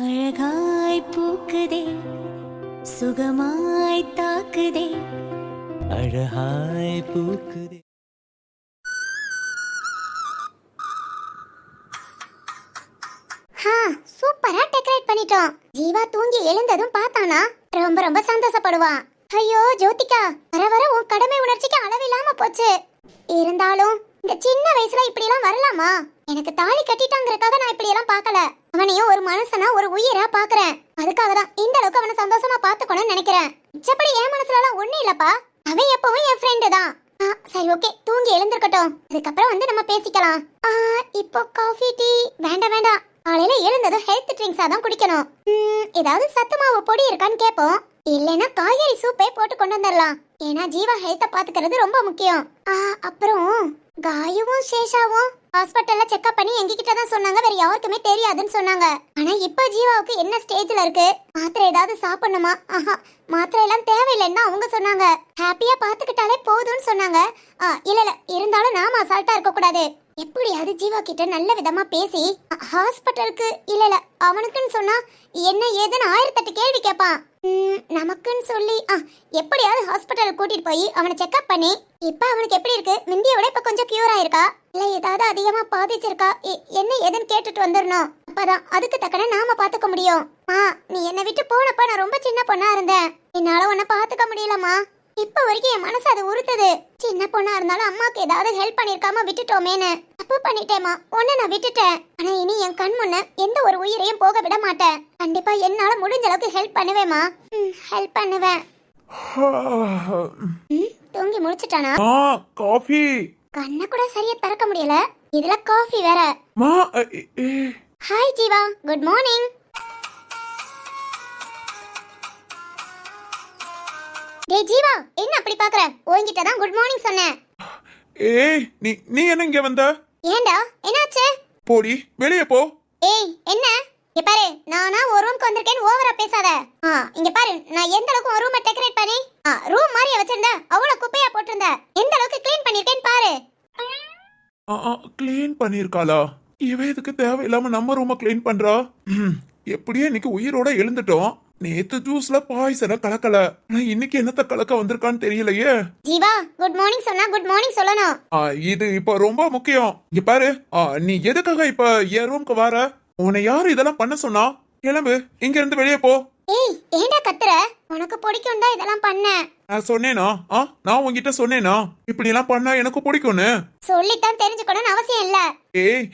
அழகாய் பூக்குதே சுகமாய் தாக்குதே அழகாய் பூக்குதே. சூப்பரா டெக்கரேட் பண்ணிட்டோம். ஜீவா தூங்கி எழுந்ததும் பார்த்தானா ரொம்ப ரொம்ப சந்தோஷப்படுவான். ஐயோ ஜோதிகா, வர வர உன் கடமை உணர்ச்சிக்கு அளவில்லாம போச்சு. இருந்தாலும் இந்த சின்ன வயசுல இப்படி எல்லாம் வரலாமா? எனக்கு தாலி கட்டிட்டாங்கறதுக்காக நான் இப்படி எல்லாம் பார்க்கல. அவனையும் ஒரு மனுஷனா ஒரு உயிரா பாக்குறேன். அதுக்காக தான் இந்த அளவுக்கு அவனை சந்தோஷமா பாத்துக்கணும்னு நினைக்கிறேன். மிச்சப்படி என் மனசுல எல்லாம் ஒண்ணு இல்லப்பா. அவன் எப்பவும் என் ஃப்ரெண்டு தான். சரி ஓகே, தூங்கி எழுந்திருக்கட்டும். அதுக்கப்புறம் வந்து நம்ம பேசிக்கலாம். இப்போ காஃபி டீ வேண்டாம் வேண்டாம். காலையில எழுந்ததும் ஹெல்த் ட்ரிங்க்ஸா தான் குடிக்கணும். ஏதாவது சத்து மாவு பொடி இருக்கான்னு கேட்போம். இல்லைன்னா காய்கறி சூப்பே போட்டு கொண்டு வந்துடலாம். ஏன்னா ஜீவா ஹெல்த்தை பாத்துக்கிறது ரொம்ப முக்கியம். அப்புறம் காயுவும் சேஷாவும் ஹாஸ்பிட்டல்ல செக்அப் பண்ணி எங்ககிட்ட தான் சொன்னாங்க, வேற யாருக்குமே தெரியாதுன்னு சொன்னாங்க. ஆனா இப்ப ஜீவாவுக்கு என்ன ஸ்டேஜ்ல இருக்கு, மாத்திரை ஏதாவது சாப்பிடணுமா? மாத்திரை எல்லாம் தேவையில்லைன்னு அவங்க சொன்னாங்க. ஹாப்பியா பாத்துக்கிட்டாலே போதும்னு சொன்னாங்க. இல்ல இருந்தாலும் நாம அசால்ட்டா இருக்க கூடாது. எப்படியாவது ஜீவா கிட்ட நல்ல விதமா பேசி ஹாஸ்பிட்டலுக்கு இல்ல அவனுக்குன்னு சொன்னா என்ன ஏதுன்னு 1008 கேள்வி கேட்பான். நமக்குன்னு சொல்லி எப்படியாவது ஹாஸ்பிட்டல் கூட்டிட்டு போய் அவனை செக்அப் பண்ணி இப்ப அவனுக்கு எப்படி இருக்கு, முந்திய விட இப்ப கொஞ்சம் கியூர் ஆயிருக்கா இல்ல ஏதாவது அதிகமா பாதிச்சிருக்கா என்ன ஏதுன்னு கேட்டுட்டு வந்துடணும். அப்பதான் அதுக்கு தக்கன நாம பாத்துக்க முடியும். நீ என்னை விட்டு போனப்ப நான் ரொம்ப சின்ன பொண்ணா இருந்தேன். என்னால உன்னை பாத்துக்க முடியலமா. இப்ப வரைக்கும் என் மனசு அது உறுத்துது. சின்ன பொண்ணா இருந்தாலும் அம்மாக்கு ஏதாவது ஹெல்ப் பண்ணிருக்காம விட்டுட்டோமேன்னு தப்பு பண்ணிட்டேமா. உன்னை நான் விட்டுட்டேன். ஆனா இனி என் கண் முன்ன எந்த ஒரு உயிரையும் போக விட மாட்டேன். கண்டிப்பா என்னால முடிஞ்ச அளவுக்கு ஹெல்ப் பண்ணுவேமா. ஹெல்ப் பண்ணுவேன். தூங்கி முடிச்சிட்டானா? காஃபி. கண்ணை கூட சரியா திறக்க முடியல, இதுல காஃபி வேற. Hi Jeeva, good morning. டேய் ஜீவா, என்ன அப்படி பாக்குற? உன்கிட்ட தான் குட் மார்னிங் சொன்னேன். ஏய் நீ என்ன இங்க வந்த? ஏண்டா என்னாச்சு? போடி வெளிய போ. ஏய் என்ன? இங்க பாரு, நானா ஒரு ரூம்க்கு வந்திருக்கேன், ஓவரா பேசாத. இங்க பாரு, நான் எந்த அளவுக்கு ஒரு ரூமை டெக்கரேட் பண்ணி ரூம் மாதிரி வச்சிருந்த, அவ்வளவு குப்பையா போட்டிருந்த, எந்த அளவுக்கு க்ளீன் பண்ணிருக்கேன்னு பாரு. க்ளீன் பண்ணிருக்காளா? இவ எதுக்கு தேவையில்லாம நம்ம ரூமை க்ளீன் பண்றா? எப்படியே இன்னைக்கு உயிரோட எழுந்துட்டோம். நேத்து ஜூஸ்ல பாய்சன கலக்கல, இன்னைக்கு என்னத்த கலக்க வந்திருக்கான்னு தெரியலையே. ஜீவா, குட் மார்னிங் சொன்னா குட் மார்னிங் சொல்லணும். இது இப்ப ரொம்ப முக்கியம். இங்க பாரு, நீ எதுக்காக இப்ப என் ரூம்க்கு வர? உன்னை யாரு இதெல்லாம் பண்ண சொன்னா? கிளம்பு, இங்க இருந்து வெளியே போ. ஏய் ஏண்டா கத்துற? உனக்கு பிடிக்கும் தான் இதெல்லாம் பண்ண. நான் சொன்னேனா? நான் உன்கிட்ட சொன்னேனா இப்படி எல்லாம் பண்ணா எனக்கு பிடிக்கும்னு? சொல்லித்தான் தெரிஞ்சுக்கணும்னு அவசியம் இல்ல. ஏய்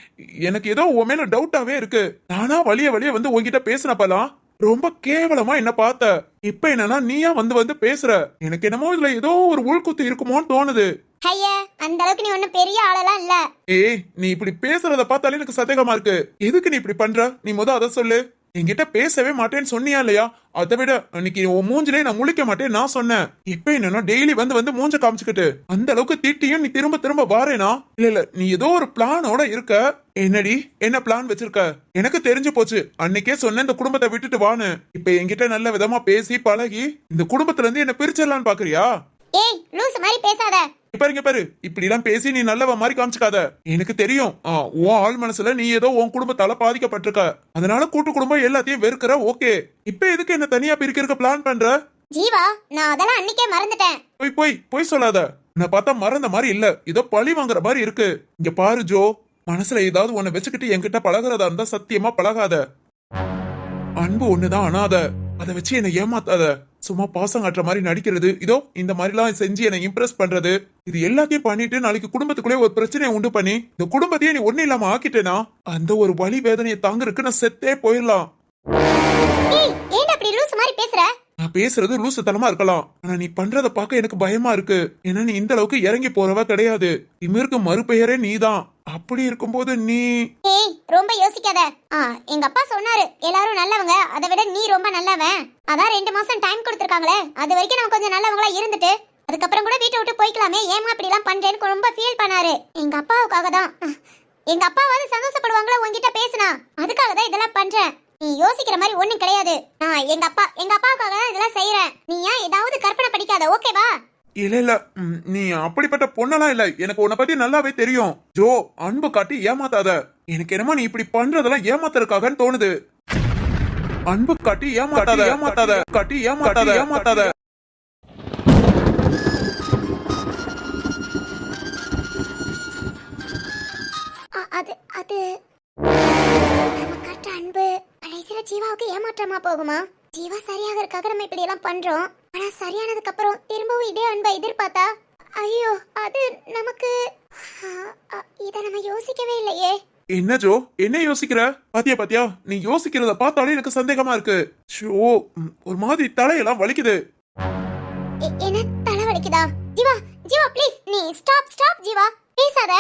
எனக்கு ஏதோ உன் மேல டவுட்டாவே இருக்கு. நானா வழிய வந்து உன்கிட்ட பேசினப்பலாம் ரொம்ப கேவலமா என்ன பார்த்த. இப்ப என்னன்னா நீயா வந்து பேசுற. எனக்கு என்னமோ இதுல ஏதோ ஒரு உள்குத்து இருக்குமோன்னு தோணுது. ஐயா, அந்த அளவுக்கு நீ ஒன்னும் பெரிய ஆளெல்லாம் இல்ல. ஏய் நீ இப்படி பேசுறத பார்த்தாலே எனக்கு சந்தேகமா இருக்கு. எதுக்கு நீ இப்படி பண்ற? நீ அத சொல்லு. என்கிட்ட பேசவே மாட்டேன்னு சொன்னியா இல்லையா? அதை விட அன்னைக்கு உன் மூஞ்சிலே நான் முழிக்க மாட்டேன்னு நான் சொன்னேன். இப்ப என்னன்னா டெய்லி வந்து மூஞ்ச காமிச்சுக்கிட்டு அந்த அளவுக்கு திட்டியும் நீ திரும்ப வாரேனா? இல்ல நீ ஏதோ ஒரு பிளானோட இருக்க. என்னடி என்ன பிளான் வச்சிருக்க? எனக்கு தெரிஞ்சு போச்சு. அன்னைக்கே சொன்ன இந்த குடும்பத்தை விட்டுட்டு வான்னு. இப்ப என்கிட்ட நல்ல விதமா பேசி பழகி இந்த குடும்பத்துல இருந்து என்ன பிரிச்சிடலான்னு பாக்குறியா? ஏய் லூஸ் மாதிரி பேசாத. பாரு இப்படி எல்லாம் பேசி நீ நல்லவ மாதிரி காமிச்சுக்காத. எனக்கு தெரியும் உன் ஆள் மனசுல நீ ஏதோ உன் குடும்பத்தால பாதிக்கப்பட்டிருக்க. அதனால கூட்டு குடும்பம் எல்லாத்தையும் வெறுக்கிற. ஓகே, இப்ப எதுக்கு என்ன தனியா பிரிக்கிறதுக்கு பிளான் பண்ற? ஜீவா, நான் அதெல்லாம் அன்னைக்கே மறந்துட்டேன். போய் சொல்லாத. நான் பார்த்தா மறந்த மாதிரி இல்ல, ஏதோ பழி வாங்குற மாதிரி இருக்கு. இங்க பாரு ஜோ, மனசுல ஏதாவது உன்னை வச்சுக்கிட்டு என்கிட்ட பழகிறதா இருந்தா சத்தியமா பழகாத. அன்பு ஒண்ணுதான் அனாத. அதை வச்சு என்னை ஏமாத்தாத. சும்மா பாசம் காட்டுற மாதிரி நடிக்கிறது, இதோ இந்த மாதிரிலாம் செஞ்சு என்னை இம்ப்ரெஸ் பண்றது, இது எல்லாத்தையும் பண்ணிட்டு நாளைக்கு குடும்பத்துக்குள்ளே ஒரு பிரச்சனையை உண்டு பண்ணி இந்த குடும்பத்தையே நீ ஒண்ணு இல்லாம ஆக்கிட்டேனா அந்த ஒரு வலி வேதனையை தாங்கறதுக்கு நான் செத்தே போயிடலாம். நான் பேசுறது லூசுத்தனமா இருக்கலாம், ஆனா நீ பண்றத பார்க்க எனக்கு பயமா இருக்கு. ஏன்னா நீ இந்த அளவுக்கு இறங்கி போறவ கிடையாது. இமிருக்கு மறுபெயரே நீதான். அப்படி இருக்கும்போது நீ ரொம்ப யோசிக்காத. எங்க அப்பா சொன்னாரு, எல்லாரும் நல்லவங்க, அதை விட நீ ரொம்ப நல்லவன். அதான் 2 மாசம் டைம் கொடுத்திருக்காங்களே, அது வரைக்கும் நம்ம கொஞ்சம் நல்லவங்களா இருந்துட்டு அதுக்கப்புறம் கூட வீட்டை விட்டு போய்க்கலாமே, ஏமா இப்படி எல்லாம் பண்றேன்னு ரொம்ப ஃபீல் பண்ணாரு. எங்க அப்பாவுக்காக தான். எங்க அப்பாவாவது சந்தோஷப்படுவாங்களா உன்கிட்ட பேசினா? அதுக்காக தான் இதெல்லாம் பண்றேன். நீ யோசிக்கிற மாதிரி ஒண்ணும் கிடையாது. நான் எங்க அப்பாவுக்காக தான் இதெல்லாம் செய்யறேன். நீ ஏன் ஏதாவது கற்பனை படிக்காத, ஓகேவா? இல்ல நீ அப்படிப்பட்ட பொண்ணெல்லாம் இல்ல. எனக்கு உன்னை பத்தி நல்லாவே தெரியும் ஜோ. அன்பு காட்டி ஏமாத்தாத. எனக்கு என்னமோ நீ இப்படி பண்றதெல்லாம் ஏமாத்துறதுக்காகன்னு தோணுது. அன்பு காட்டி ஏமாத்தாத ஏமாத்தாத காட்டி ஏமாத்தாத ஏமாத்தாத. அது அது நம்ம காட்டுற அன்பு கடைசியில ஜீவாவுக்கு ஏமாற்றமா போகுமா? ஜீவா சரியாகிறதுக்காக நம்ம இப்படி எல்லாம் பண்றோம். ஆனா சரியானதுக்கு அப்புறம் திரும்பவும் இதே அன்பை எதிர்பார்த்தா ஐயோ அது நமக்கு இத நம்ம யோசிக்கவே இல்லையே. என்ன ஜோ என்ன யோசிக்கிற? பாத்தியா பாத்தியா நீ யோசிக்கிறத பார்த்தாலே எனக்கு சந்தேகமா இருக்கு. ஷோ ஒரு மாதிரி தலையெல்லாம் வலிக்குது. என்ன தலை வலிக்குதா? ஜீவா ஜீவா ப்ளீஸ் நீ ஸ்டாப் ஸ்டாப் ஜீவா பேசாத.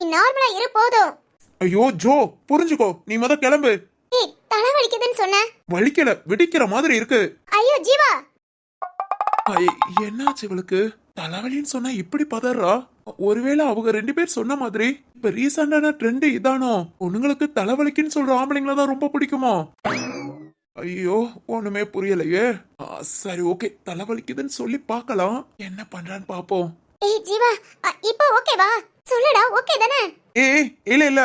நீ நார்மலா இரு போதும். ஐயோ ஜோ புரிஞ்சுக்கோ, நீ முத கிளம்பு. ஏய் தலை வலிக்குதுன்னு சொன்ன. வலிக்கல வெடிக்கிற மாதிரி இருக்கு. ஐயோ ஜீவா என்னாச்சு இவளுக்கு? தலைவலின்னு சொன்னா இப்படி பதறா? ஒருவேளை அவங்க ரெண்டு பேர் சொன்ன மாதிரி இப்ப ரீசெண்டான ட்ரெண்ட் இதானோ? பொண்ணுங்களுக்கு தலைவலிக்குன்னு சொல்ற ஆம்பளைங்கள தான் ரொம்ப பிடிக்குமோ? ஐயோ ஒண்ணுமே புரியலையே. சரி ஓகே, தலைவலிக்குதுன்னு சொல்லி பார்க்கலாம், என்ன பண்றான்னு பாப்போம். ஏய் ஜீவா இப்போ ஓகேவா? சொல்லுடா ஓகே தானே? ஏய் இல்ல இல்ல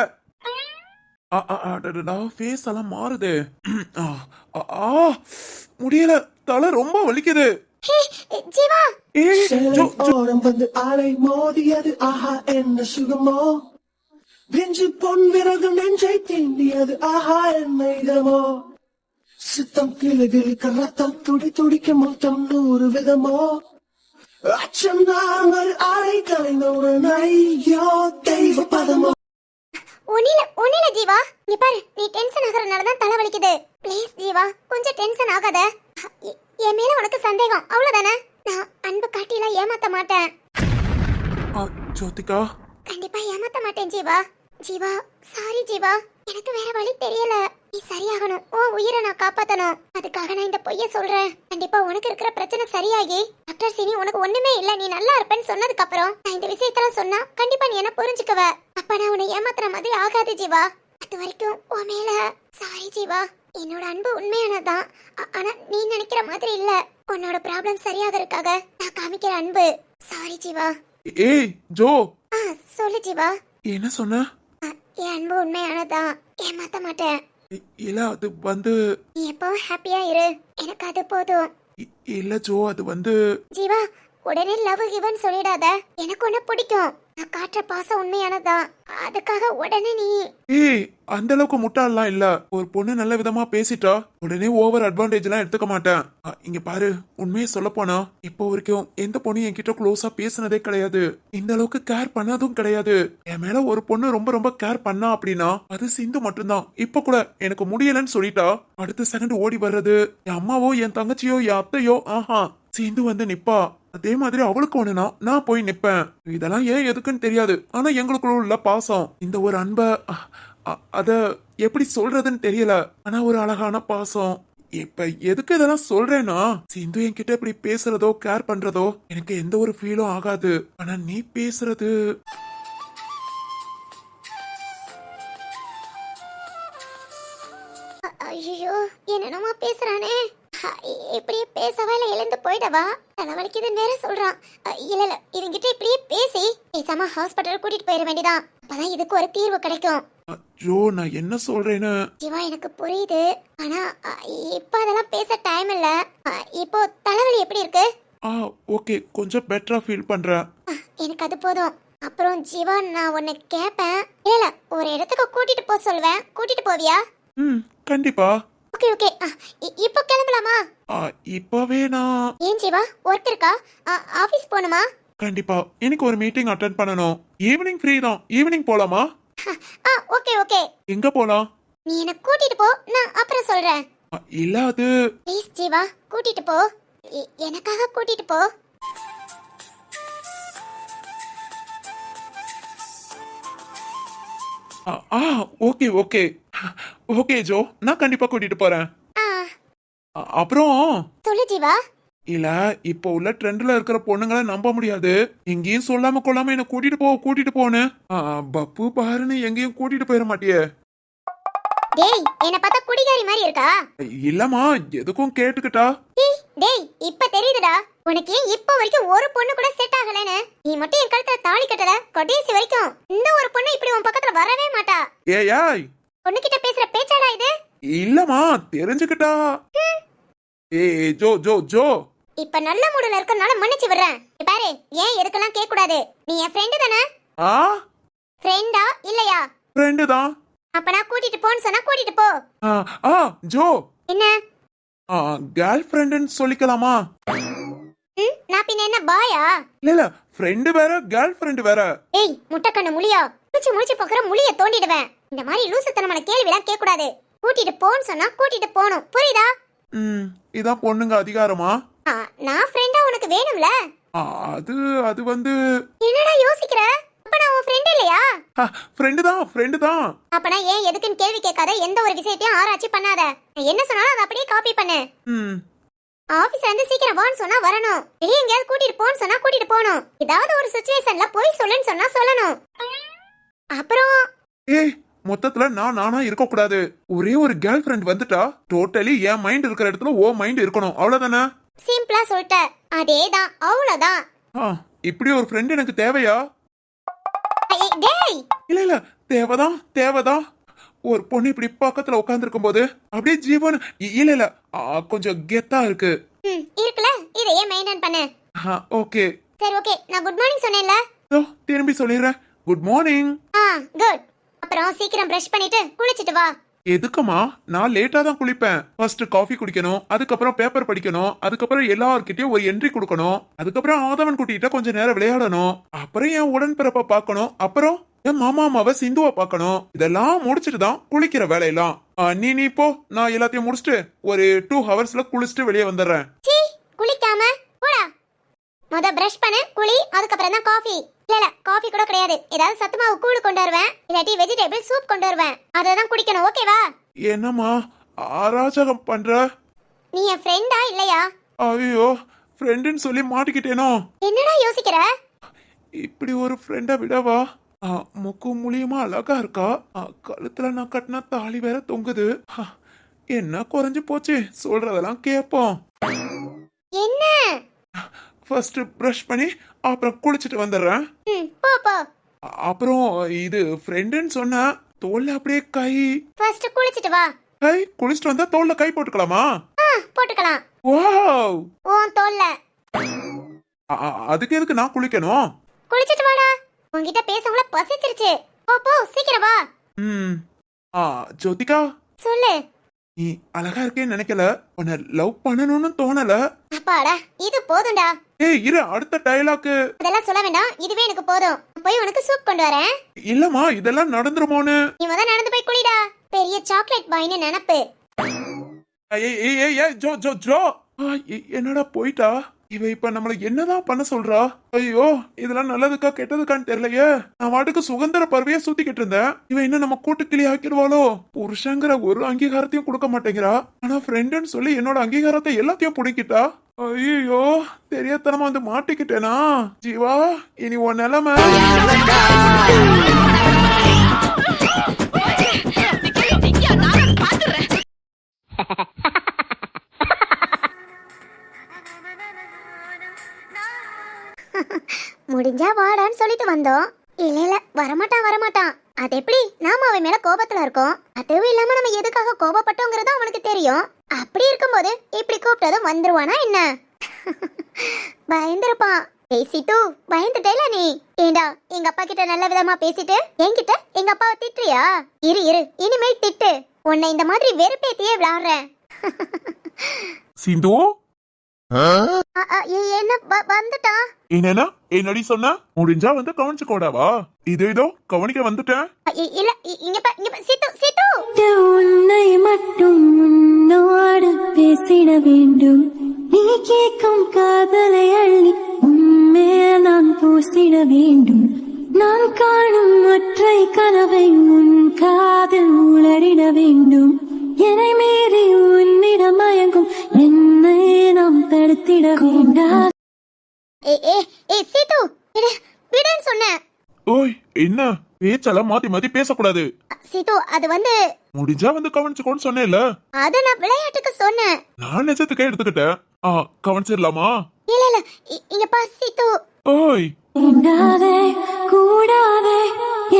ஃபேஸ் எல்லாம் மாறுது. முடியல, தலை ரொம்ப வலிக்குது. ஜீவா ஓரம் வந்து ஆலை மோதியது ஆஹா என்ன சுகமோ, பிஞ்சு பொன் விறகு நெஞ்சை தீண்டியது ஆஹா என்ன இதமோ, சித்தம் கிளுகிழுக்க ரத்தம் துடி துடிக்க மொத்தம் 100 விதமோ, அச்சம் நாமல் ஆலை கலைந்தவுடன் ஐயோ தெய்வ பதமோ. ஒன்னில ஜீவா நீ பாரு, நீ டென்ஷன் ஆகறனால தான் தலை வலிக்குது. ப்ளீஸ் ஜீவா கொஞ்சம் டென்ஷன் ஆகாத. என் மேல உனக்கு சந்தேகம் அவ்வளவுதானே? நான் அன்பு காட்டிலாம் ஏமாத்த மாட்டேன். ஜோதிகா கண்டிப்பா ஏமாத்த மாட்டேன் ஜீவா. ஜீவா சாரி ஜீவா, எனக்கு வேற வழி தெரியல. நீ சரியாகணும், ஓ உயிரை நான் காப்பாத்தணும். அதுக்காக நான் இந்த பொய்ய சொல்றேன். கண்டிப்பா உனக்கு இருக்கிற பிரச்சனை சரியாகி டாக்டர் சினி உனக்கு ஒண்ணுமே இல்ல நீ நல்லா இருப்பேன்னு சொன்னதுக்கு அப்புறம் நான் இந்த விஷயத்தெல்லாம் சொன்னா கண்டிப்பா நீ என்ன புரிஞ்சுக்குவ. அப்ப நான் உன்னை ஏமாத்துற மாதிரி ஆகாது ஜீவா. அது வரைக்கும் உன் மேல சாரி ஜீவா. என்னோட அன்பு உண்மையானதான், ஆனா நீ நினைக்கிற மாதிரி இல்ல. உன்னோட ப்ராப்ளம் சரியாகிறதுக்காக நான் காமிக்கிற அன்பு. சாரி ஜீவா. ஏய் ஜோ சொல்லு ஜீவா. என்ன சொன்ன? என் அன்பு உண்மையானதான், ஏமாத்த மாட்டேன். இல்ல அது வந்து நீ எப்பவும் ஹாப்பியா இரு, எனக்கு அது போதும். இல்ல ஜோ அது வந்து ஜீவா உடனே லவ் கிவன் சொல்லிடாத. எனக்கு உன்னை பிடிக்கும், நான் காட்டுற பாசம் உண்மையானதான். அதுக்காக உடனே நீ ஏய் அந்த அளவுக்கு முட்டாள்லாம் இல்ல. ஒரு பொண்ணு நல்ல விதமா பேசிட்டா உடனே ஓவர் அட்வான்டேஜ் எல்லாம் எடுத்துக்க மாட்டேன். இங்க பாரு, உண்மையை சொல்ல போனா இப்போ வரைக்கும் எந்த பொண்ணு என்கிட்ட க்ளோஸா பேசினதே கிடையாது, இந்த அளவுக்கு கேர் பண்ணதும் கிடையாது. என் மேல ஒரு பொண்ணு ரொம்ப ரொம்ப கேர் பண்ணா அப்படின்னா அது சிந்து மட்டும்தான். இப்ப கூட எனக்கு முடியலன்னு சொல்லிட்டா அடுத்த செகண்ட் ஓடி வர்றது என் அம்மாவோ என் தங்கச்சியோ என் அத்தையோ. ஆஹா சிந்து வந்து நிப்பா, அதே மாதிரி அவளுக்கு ஒண்ணுனா நான் போய் நிப்பேன். இதெல்லாம் ஏன் எதுக்குன்னு தெரியாது, ஆனா எங்களுக்குள்ள உள்ள பாசம், இந்த ஒரு அன்ப அத எப்படி சொல்றதுன்னு தெரியல, ஆனா ஒரு அழகான பாசம். இப்ப எதுக்கு இதெல்லாம் சொல்றேன்னா, சிந்து என்கிட்ட இப்படி பேசுறதோ கேர் பண்றதோ எனக்கு எந்த ஒரு ஃபீலும் ஆகாது. ஆனா நீ பேசுறது ஐயோ என்னென்னமா பேசுறானே. இப்படியே பேசவா இல்ல எழுந்து போயிடவா? தலைவலிக்குதுன்னு வேற சொல்றான். இல்ல இல்ல இவங்கிட்ட இப்படியே பேசி பேசாம ஹாஸ்பிட்டல் கூட்டிட்டு போயிட வேண்டியதான். அப்பதான் இதுக்கு ஒரு தீர்வு கிடைக்கும். ஜோ நான் என்ன சொல்றேன்னு ஜீவா எனக்கு புரியுது, ஆனா இப்ப அதெல்லாம் பேச டைம் இல்ல. இப்போ தலைவலி எப்படி இருக்கு? ஓகே கொஞ்சம் பெட்டரா ஃபீல் பண்றேன். எனக்கு அது போதும். அப்புறம் ஜீவா நான் உன்னை கேட்பேன். இல்ல ஒரு இடத்துக்கு கூட்டிட்டு போக சொல்வேன், கூட்டிட்டு போவியா? கண்டிப்பா. ஓகே ஓகே இப்போ கிளம்பலாமா? இப்பவே நான் ஏன் ஜீவா ஒர்க் இருக்கா? ஆபீஸ் போணுமா? கண்டிப்பா எனக்கு ஒரு மீட்டிங் அட்டெண்ட் பண்ணனும். ஈவினிங் ஃப்ரீ தான், ஈவினிங் போலாமா? Okay okay. எங்க போலாம்? நீ என்ன கூட்டிட்டு போ, நான் அப்புறம் சொல்றேன். இல்ல அது ப்ளீஸ் ஜீவா கூட்டிட்டு போ, எனக்காக கூட்டிட்டு போ. ஓகே ஓகே ஓகே ஜோ, நான் கண்டிப்பா கூட்டிட்டு போறேன். அப்புறம் சொல்லு ஜீவா. இல்ல இப்போ உள்ள ட்ரெண்ட்ல இருக்கிற பொண்ணுங்களை நம்ப முடியாது. எங்கேயும் சொல்லாம கொள்ளாம என்ன கூட்டிட்டு போன்னு பப்பு பாருன்னு எங்கேயும் கூட்டிட்டு போயிட மாட்டியே? டேய் என்ன பார்த்தா குடிகாரி மாதிரி இருக்கா? இல்லம்மா எதுக்கும் கேட்டுக்கிட்டா. டேய் இப்ப தெரியுதுடா உனக்கு ஏன் இப்ப வரைக்கும் ஒரு பொண்ணு கூட செட் ஆகலன்னு. நீ மட்டும் என் கழுத்துல தாலி கட்டல, கடைசி வரைக்கும் இந்த ஒரு பொண்ணு இப்படி உன் பக்கத்துல வரவே மாட்டா. ஏய் பொண்ணுகிட்ட பேசுற பேச்சாடா இது? இல்லம்மா தெரிஞ்சுக்கிட்டா. ஏய் ஜோ ஜோ ஜோ. இப்ப நல்ல மூடுல இருக்கறனால மன்னிச்சு விடுறேன். இங்க பாரு, ஏன் எதுக்கெல்லாம் கேட்க கூடாது. நீ என் ஃப்ரெண்டு தானே? ஆ ஃப்ரெண்டா இல்லையா? ஃப்ரெண்டு தான். அப்ப நான் கூட்டிட்டு போன்னு சொன்னா கூட்டிட்டு போ. ஆ ஜோ. என்ன? கேர்ள் ஃப்ரெண்டுன்னு சொல்லிக்கலாமா? நான் பின்ன என்ன பாயா? இல்ல ஃப்ரெண்டு வேற கேர்ள் ஃப்ரெண்டு வேற. ஏய் முட்டைக்கண்ணு முழியா, முடிச்சு பாக்குற முழிய தோண்டிடுவேன். இந்த மாதிரி லூசுத்தனமான கேள்விலாம் கேட்க கூடாது. கூட்டிட்டு போன்னு சொன்னா கூட்டிட்டு போணும், புரியுதா? இதான் பொண்ணுங்க அதிகாரமா? நான் ஃப்ரெண்டா உனக்கு வேணும்ல? அது அது வந்து என்னடா யோசிக்கிற? அப்ப நான் உன் ஃப்ரெண்ட் இல்லையா? ஃப்ரெண்டு தான். அப்ப நான் ஏன் எதுக்குன்னு கேள்வி கேட்காத, எந்த ஒரு விஷயத்தையும் ஆராய்ச்சி பண்ணாத. நான் என்ன சொன்னாலும் அதை அப்படியே காப்பி பண்ணு. ஆபீஸ்ல இருந்து சீக்கிரம் வான்னு சொன்னா வரணும். வெளிய எங்கயாவது கூட்டிட்டு போன்னு சொன்னா கூட்டிட்டு போணும். ஏதாவது ஒரு சிச்சுவேஷன்ல போய் சொல்லுன்னு சொன்னா சொல்லணும். அப்புறம் ஏய் மொத்தத்துல நானா இருக்க கூடாது. ஒரே ஒரு கேர்ள் ஃப்ரெண்ட் வந்துட்டா டோட்டலி என் மைண்ட் இருக்கிற இடத்துல ஓ மைண்ட் இருக்கணும், அவ்வளவுதானே? சிம்பிளா சொல்லிட்ட. அதேதான், அவ்வளவுதான். இப்படி ஒரு ஃப்ரெண்ட் எனக்கு தேவையா? டேய் இல்ல தேவைதான். ஒரு பொண்ணு இப்படி பக்கத்துல உட்கார்ந்து இருக்கும் போது அப்படியே ஜீவன் இல்ல கொஞ்சம் கெத்தா இருக்கு. இருக்குல, இதையே மெயின்டைன் பண்ணு. ஓகே சரி ஓகே, நான் குட் மார்னிங் சொன்னேன்ல, திரும்பி சொல்லிடுறேன். Good morning. குட். அப்புறம் சீக்கிரம் பிரஷ் பண்ணிட்டு குளிச்சிட்டு வா. எதுக்குமா? நான் லேட்டா தான் குளிப்பேன். ஃபர்ஸ்ட் காஃபி குடிக்கணும், அதுக்கப்புறம் பேப்பர் படிக்கணும், அதுக்கப்புறம் எல்லார்கிட்டயும் ஒரு என்ட்ரி கொடுக்கணும், அதுக்கப்புறம் ஆதவன் குட்டிகிட்ட கொஞ்ச நேரம் விளையாடணும், அப்புறம் என் உடன்பிறப்ப பார்க்கணும், அப்புறம் என் மாமா அம்மாவை சிந்துவை பார்க்கணும். இதெல்லாம் முடிச்சிட்டு தான் குளிக்கிற வேலையெல்லாம். நீ போ, நான் எல்லாத்தையும் முடிச்சிட்டு ஒரு 2 ஹவர்ஸ்ல குளிச்சுட்டு வெளியே வந்துடுறேன். குளிக்காம போடா. முத பிரஷ் பண்ணு, குளி, அதுக்கப்புறம் தான் காஃபி. இல்ல காஃபி கூட கிடையாது, ஏதாவது சத்து மாவு கூழ் கொண்டு வருவேன், இல்லாட்டி வெஜிடபிள் சூப் கொண்டு வருவேன். அததான் குடிக்கணும், ஓகேவா? என்னம்மா அராஜகம் பண்ற? நீ என் ஃப்ரெண்டா இல்லையா? ஐயோ ஃப்ரெண்டுன்னு சொல்லி மாட்டிக்கிட்டேனோ? என்னடா யோசிக்கிற? இப்படி ஒரு ஃப்ரெண்டை விடவா? முக்கு மூலியமா அழகா இருக்கா, கழுத்துல நான் கட்டின தாலி வேற தொங்குது. என்ன குறைஞ்சு போச்சு, சொல்றதெல்லாம் கேப்போம். என்ன? ஃபர்ஸ்ட் பிரஷ் பண்ணி அப்புறம் குளிச்சிட்டு வந்துடுறேன். போ போ. அப்புறம் இது ஃப்ரெண்டுன்னு சொன்னா தோல்ல அப்படியே கை. ஃபர்ஸ்ட் குளிச்சிட்டு வா. கை குளிச்சிட்டு வந்தா தோல்ல கை போட்டுக்கலாமா? போட்டுக்கலாம். வாவ். ஓன் தோல்ல. அதுக்கு எதுக்கு நான் குளிக்கணும்? குளிச்சிட்டு வாடா. உன்கிட்ட பேசவுல பசிச்சிருச்சு. போ போ, சீக்கிரம் வா. ஜோதிகா சொல்லு. நீ அழகா இருக்கேன்னு நினைக்கல, உன்னை லவ் பண்ணணும்னு தோணல. அப்பாடா, இது போதும்டா. ஏய் இரு, அடுத்த டயலாக். அதெல்லாம் சொல்ல வேண்டாம், இதுவே எனக்கு போதும். போய் உனக்கு சூப் கொண்டு வரேன். இல்லம்மா இதெல்லாம் நடந்துருமோன்னு. நீ முத நடந்து போய் குளிடா. பெரிய சாக்லேட் பாய்னு நினைப்பு. ஏய் ஜோ ஜோ ஜோ. என்னடா போயிட்டா? இவ இப்ப நம்மள என்னதான் பண்ண சொல்றா? ஐயோ இதெல்லாம் நல்லதுக்கா கெட்டதுக்கான்னு தெரியலையே. நான் வாட்டுக்கு சுதந்திர பறவையா சுத்திக்கிட்டு இருந்தேன். இவ என்ன நம்ம கூட்டுக்கிளி ஆக்கிடுவாளோ? புருஷங்கிற ஒரு அங்கீகாரத்தையும் கொடுக்க மாட்டேங்கிறா. ஆனா ஃப்ரெண்டுன்னு சொல்லி என்னோட அங்கீகாரத்தை எல்லாத்தையும் புடிக்கிட்டா. ஐயோ தெரியாதனமா வந்து மாட்டிக்கிட்டேனா? ஜீவா இனி உன் நிலைமை. முடிஞ்சா வாடான்னு சொல்லிட்டு வந்தோம். இல்ல வரமாட்டான். அது எப்படி நாம அவன் மேல கோபத்துல இருக்கோம். அதுவும் இல்லாம நம்ம எதுக்காக கோபப்பட்டோங்கிறது அவனுக்கு தெரியும். அப்படி இருக்கும்போது இப்படி கூப்பிட்டதும் வந்துருவானா என்ன? பயந்துருப்பான். பேசிட்டு பயந்துட்டேல நீ. ஏண்டா எங்க அப்பா கிட்ட நல்ல விதமா பேசிட்டு என்கிட்ட எங்க அப்பாவை திட்டுறியா? இரு இனிமேல் திட்டு. உன்னை இந்த மாதிரி வெறுப்பேத்தியே விளையாடுறேன். சிந்து என்ன வந்துட்டா? என்னன்னா என்னடி சொன்ன? முடிஞ்சா வந்து கவனிச்சுக்கோடாவா? இதோ கவனிக்க வந்துட்டேன். இல்ல இங்க சீத்து. உன்னை மட்டும் உன்னோடு பேசிட வேண்டும். நீ கேட்கும் காதலை அள்ளி உண்மே நான் பூசிட வேண்டும். நான் காணும் ஒற்றை கனவை உன் காதில் உளறிட வேண்டும். என்னை மீறி உன்னிடம் மயங்கும் என்னை நாம் தடுத்திட வேண்டாம். சீத்து விடுன்னு சொன்னேன். ஓய் என்ன பேச்செல்லாம் மாத்தி பேசக்கூடாது. சீத்து அது வந்து முடிஞ்சா வந்து கவனிச்சுக்கோன்னு சொன்னேன்ல. அத நான் விளையாட்டுக்கு சொன்னேன். நான் நிஜத்துக்கே எடுத்துக்கிட்டேன். கவனிச்சிடலாமா? இல்ல இங்க பா சீத்து. ஓய் கூடாதே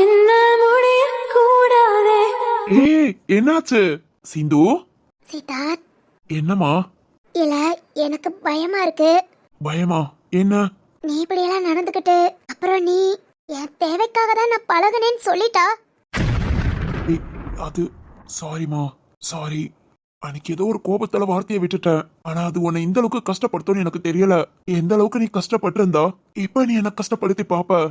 என்ன முடிய கூடாதே. ஏய் என்னாச்சு? சிந்து சித்தார்த், என்னம்மா? இல்ல எனக்கு பயமா இருக்கு. பயமா? என்ன? நீ இப்படியெல்லாம் நடந்துக்கிட்டு அப்புறம் நீ என் தேவைக்காக தான் நான் பழகுனேன்னு சொல்லிட்டா. ஏய், அது சாரிமா, சாரி. அன்னைக்கு ஏதோ ஒரு கோபத்துல வார்த்தையை விட்டுட்டேன். ஆனா அது உன்னை இந்த அளவுக்கு கஷ்டப்படுத்தும்னு எனக்கு தெரியல. எந்த அளவுக்கு நீ கஷ்டப்பட்டிருந்தா இப்ப நீ என்ன கஷ்டப்படுத்தி பாப்ப.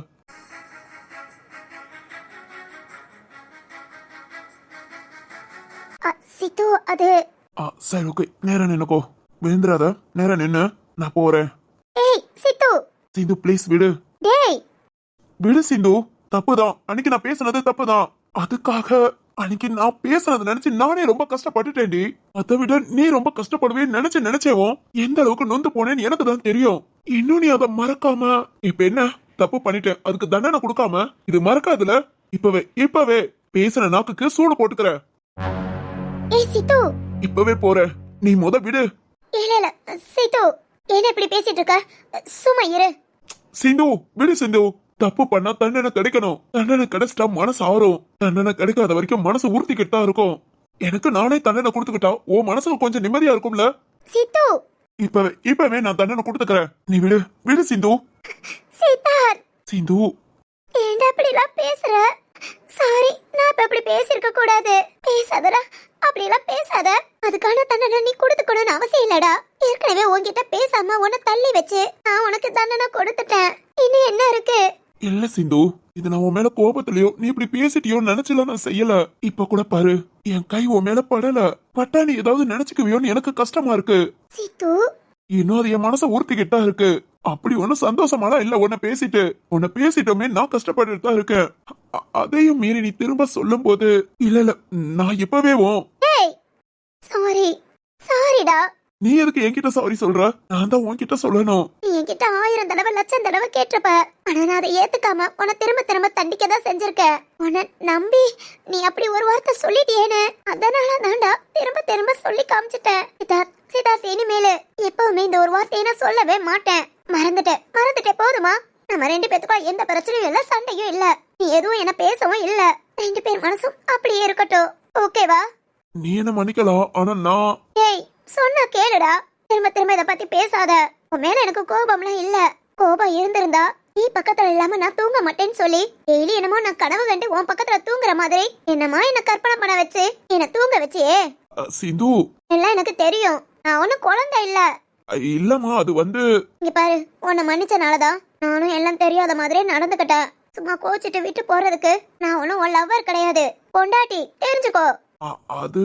சித்து, அது சரி, ஓகே. நேரம் நின்னுக்கோ. விழுந்துராத. நேரம் நின்னு. நான் போறேன். ஏய் சித்து, சிந்து ப்ளீஸ் விடு. டேய் விடு சிந்து. தப்புதான். அன்னைக்கு நான் பேசுனது தப்புதான். அதுக்காக அன்னைக்கு நான் பேசுனது நினைச்சு நானே ரொம்ப கஷ்டப்பட்டுட்டேன்டி. அதை விட நீ ரொம்ப கஷ்டப்படுவேன்னு நினைச்சேவும் எந்த அளவுக்கு நொந்து போனேன்னு எனக்கு தான் தெரியும். இன்னும் நீ அதை மறக்காம இப்ப என்ன தப்பு பண்ணிட்டேன், அதுக்கு தண்டனை கொடுக்காம இது மறக்காதுல. இப்பவே பேசுன நாக்குக்கு சூடு போட்டுக்கிற. ஏய் சித்து, இப்பவே போற. நீ விடு. இல்ல இல்ல சித்து, என்ன இப்படி பேசிட்டு இருக்க? சும்மா இரு. சிந்து விடு. சிந்து தப்பு பண்ணா தண்டனை கிடைக்கணும். தண்டனை கிடைச்சிட்டா மனசு ஆறும். தண்டனை கிடைக்காத வரைக்கும் மனசு உறுத்திக்கிட்டு தான் இருக்கும். எனக்கு நானே தண்டனை கொடுத்துக்கிட்டா ஓ மனசுக்கு கொஞ்சம் நிம்மதியா இருக்கும்ல. சித்து, இப்பவே நான் தண்டனை கொடுத்துக்கிறேன். நீ விடு. விடு சிந்து. சித்தார்த், சிந்து ஏன்டா இப்படி எல்லாம் பேசுற? சாரி, நான் இப்ப இப்படி பேசிருக்க கூடாது. பேசாதடா, அப்படி எல்லாம் பேசாத. அதுக்கான தண்டனை நீ கொடுத்துக்கணும்னு அவசியம் இல்லடா. ஏற்கனவே உன்கிட்ட பேசாம உன்னை தள்ளி வச்சு நான் உனக்கு தண்டனை கொடுத்துட்டேன். இன்னும் என்ன இருக்கு? இல்ல சிந்து, இது நான் உன் மேல கோபத்திலயோ நீ இப்படி பேசிட்டியோ நினைச்சல நான் செய்யல. இப்ப கூட பாரு, என் கை உன் மேல படல. பட்டா நீ ஏதாவது நினைச்சுக்குவியோன்னு எனக்கு கஷ்டமா இருக்கு. சித்து, இன்னும் அது என் மனசை ஊர்த்திக்கிட்டா இருக்கு. அப்படி ஒன்னும் சந்தோஷமாலாம் இல்ல. உன்னை பேசிட்டோமே நான் கஷ்டப்பட்டு தான் இருக்கேன். அதையும் மீறி நீ திரும்ப சொல்லும் போது இல்ல நான் இப்பவே ஏய் சாரி, சாரிடா. நீ எதுக்கு என்கிட்ட சாரி சொல்ற? நான் தான் உன்கிட்ட சொல்லணும். நீ என்கிட்ட 1000 தடவை 1,00,000 தடவை கேட்டிருப்ப. ஆனா நான் அதை ஏத்துக்காம உன்னை திரும்ப தண்டிக்க தான் செஞ்சிருக்கேன். உன்னை நம்பி நீ அப்படி ஒரு வார்த்தை சொல்லிட்டியேன்னு அதனால தான்டா திரும்ப சொல்லி காமிச்சிட்டேன். சித்தார்த், இனிமேலு எப்பவுமே இந்த ஒரு வார்த்தையை நான் சொல்லவே மாட்டேன். மறந்துட்டேன் போதுமா? நம்ம 2 பேத்துக்கும் எந்த பிரச்சனையும் இல்ல, சண்டையும் இல்ல. நீ எதுவும் என்ன பேசவும் இல்ல. 2 பேர் மனசும் அப்படியே இருக்கட்டும். ஓகேவா? நீ என்ன மன்னிக்கலாம். ஆனா நான் ஏய் சொன்னா கேளுடா. திரும்ப இத பத்தி பேசாத. உன் மேல எனக்கு கோபம்லாம் இல்ல. கோபம் இருந்திருந்தா நீ பக்கத்துல இல்லாம நான் தூங்க மாட்டேன்னு சொல்லி டெய்லி என்னமோ நான் கனவு கண்டு உன் பக்கத்துல தூங்குற மாதிரி என்னமா என்ன கற்பனை பண்ண வச்சு என்ன தூங்க வச்சியே. சிந்து எல்லாம் எனக்கு தெரியும். நான் ஒன்னும் குழந்தை இல்ல. இல்லம்மா, அது இங்க பாரு, உன்னை மன்னிச்சனாலதான் நானும் எல்லாம் தெரியாத மாதிரியே நடந்துக்கிட்டேன். சும்மா கோச்சிட்டு விட்டு போறதுக்கு நான் ஒன்னும் உன் லவ்வர் கிடையாது, பொண்டாட்டி. தெரிஞ்சுக்கோ. அது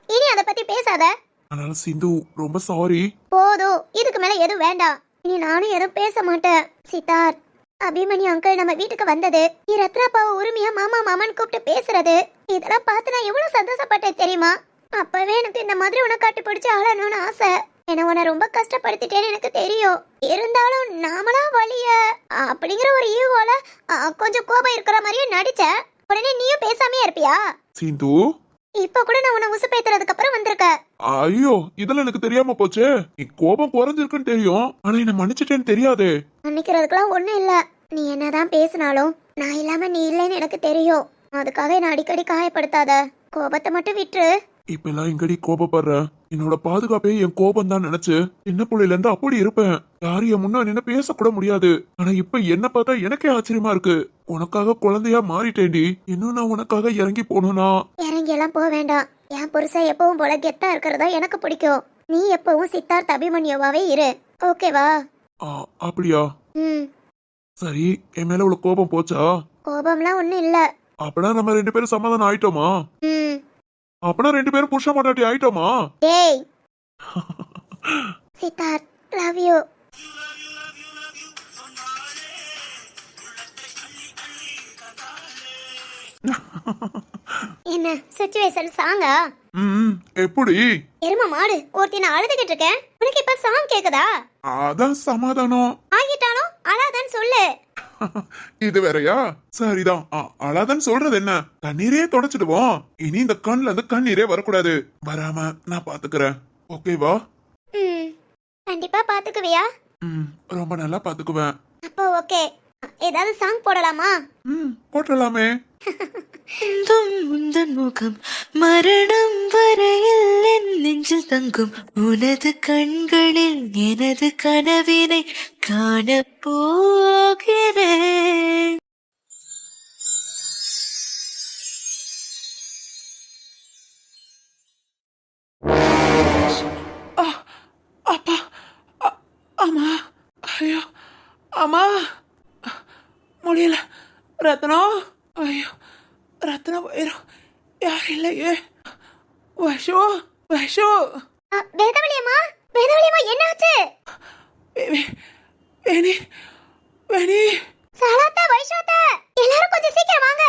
இனி அத பத்தி பேசாத. அதனால சிந்து ரொம்ப சாரி. போதும், இதுக்கு மேல எதுவும் வேண்டாம். இனி நானும் எதுவும் பேச மாட்டேன். சித்தார்த், அபிமன்யு அங்கிள் நம்ம வீட்டுக்கு வந்தது, நீ ரத்னாப்பாவை உரிமையா மாமா மாமான்னு கூப்பிட்டு பேசுறது, இதெல்லாம் பார்த்து நான் எவ்வளவு சந்தோஷப்பட்டேன் தெரியுமா? அப்பவே எனக்கு இந்த மாதிரி உன்னை கட்டி பிடிச்சு ஆளணும்னு ஆசை. என்ன உன்னை ரொம்ப கஷ்டப்படுத்திட்டேன்னு எனக்கு தெரியும். இருந்தாலும் நாமளா வழிய அப்படிங்கிற ஒரு ஈகோல கொஞ்சம் கோபம் இருக்கிற மாதிரியே நடிச்ச. உடனே நீயும் பேசாமே இருப்பியா? சிந்து இப்ப கூட நான் உன்னை உசுப்பேத்துறதுக்கு அப்புறம் வந்திருக்க. ஐயோ, இதெல்லாம் எனக்கு தெரியாம போச்சே. நீ கோபம் குறைஞ்சிருக்குன்னு தெரியும், ஆனா என்ன மன்னிச்சிட்டேன்னு தெரியாது. மன்னிக்கிறதுக்கெல்லாம் ஒண்ணும் இல்ல. நீ என்னதான் பேசினாலும் நான் இல்லாம நீ இல்லைன்னு எனக்கு தெரியும். அதுக்காக என்ன அடிக்கடி காயப்படுத்தாத. கோபத்தை மட்டும் விட்டுரு. இப்ப எல்லாம் எங்கடி கோபப்படுற? என்னோட பாதுகாப்பே என் கோபம் தான் நினைச்சு சின்ன பிள்ளைல இருந்து அப்படி இருப்பேன். யாரும் என் முன்ன நின்று பேசக்கூட முடியாது. ஆனா இப்ப என்ன பார்த்தா எனக்கே ஆச்சரியமா இருக்கு. உனக்காக குழந்தையா மாறிட்டேன்டி. இன்னும் நான் உனக்காக இறங்கி போகணும்னா இறங்கி எல்லாம் போக வேண்டாம். என் புருஷன் எப்பவும் போல கெத்தா இருக்கிறதா எனக்கு பிடிக்கும். நீ எப்பவும் சித்தார்த் அபிமன்யுவாவே இரு, ஓகேவா? அப்படியா? சரி, என் மேல உள்ள கோபம் போச்சா? கோபம்லாம் ஒண்ணும் இல்ல. அப்பனா நம்ம 2 பேரும் சமாதானம் ஆயிட்டோமா? அப்பனா 2 பேரும் புருஷ மாட்டாட்டி ஆயிட்டோமா? டேய் சித்தார்த், லவ் யூ. என்ன சிச்சுவேஷன் சாங்கா? எப்படி? எரும மாடு ஒருத்தி நான் அழுதுகிட்டு இருக்கேன், உனக்கு இப்ப சாங் கேக்குதா? அதான் சமாதானம் ஆகிட்டாலும் அழாதான் சொல்லு. இது வேறயா? சரிதான். அழாதான் சொல்றது என்ன? கண்ணீரே தொடச்சிடுவோம். இனி இந்த கண்ணுல இருந்து கண்ணீரே வரக்கூடாது. வராம நான் பாத்துக்கிறேன், ஓகேவா? கண்டிப்பா பாத்துக்குவியா? ரொம்ப நல்லா பாத்துக்குவேன். அப்போ ஓகே. ஏதாவது சாங் போடலாமா? போட்டலாமே. உந்தன் முகம் மரணம் வரையில் என் நெஞ்சில் தங்கும் உனது கண்களில் எனது கனவினை காணப் போகிறேன். அப்பா அம்மா ஐயோ அம்மா முடியல ரத்னம் ஐயோ ரத்னம் போயிரும் யாரும் இல்லையே வைஷு வைஷு வேதவழியம்மா வேதவழியம்மா என்னாச்சு? வேணி வேணி சலாத்தா வைஷாத்தா எல்லாரும் கொஞ்சம் சீக்கிரம் வாங்க.